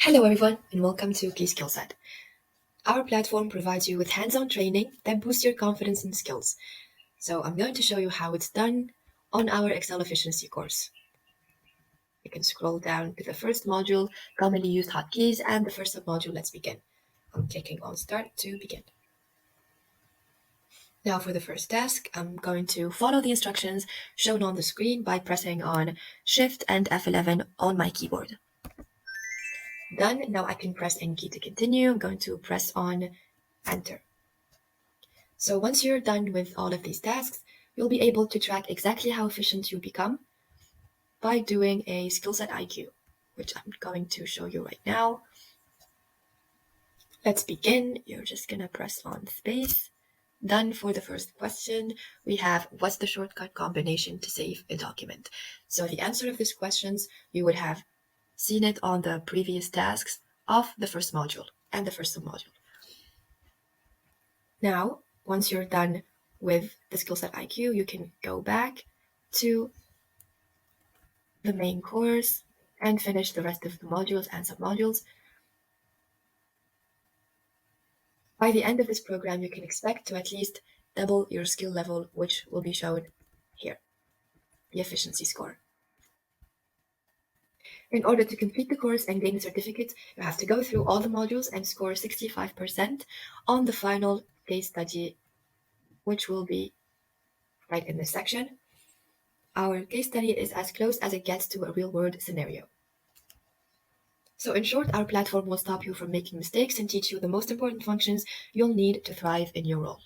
Hello everyone and welcome to keySkillset. Our platform provides you with hands-on training that boosts your confidence and skills. So I'm going to show you how it's done on our Excel efficiency course. You can scroll down to the first module, commonly used hotkeys, and the first submodule. Let's begin. I'm clicking on start to begin. Now for the first task, I'm going to follow the instructions shown on the screen by pressing on Shift and F11 on my keyboard. Done. Now I can press any key to continue. I'm going to press on Enter. So once you're done with all of these tasks, you'll be able to track exactly how efficient you become by doing a skillset IQ, which I'm going to show you right now. Let's begin. You're just going to press on space. Done. For the first question, we have what's the shortcut combination to save a document? So the answer of these questions, you would have seen it on the previous tasks of the first module and the first submodule. Now, once you're done with the skillset IQ, you can go back to the main course and finish the rest of the modules and submodules. By the end of this program, you can expect to at least double your skill level, which will be shown here, the efficiency score. In order to complete the course and gain a certificate, you have to go through all the modules and score 65% on the final case study, which will be right in this section. Our case study is as close as it gets to a real-world scenario. So in short, our platform will stop you from making mistakes and teach you the most important functions you'll need to thrive in your role.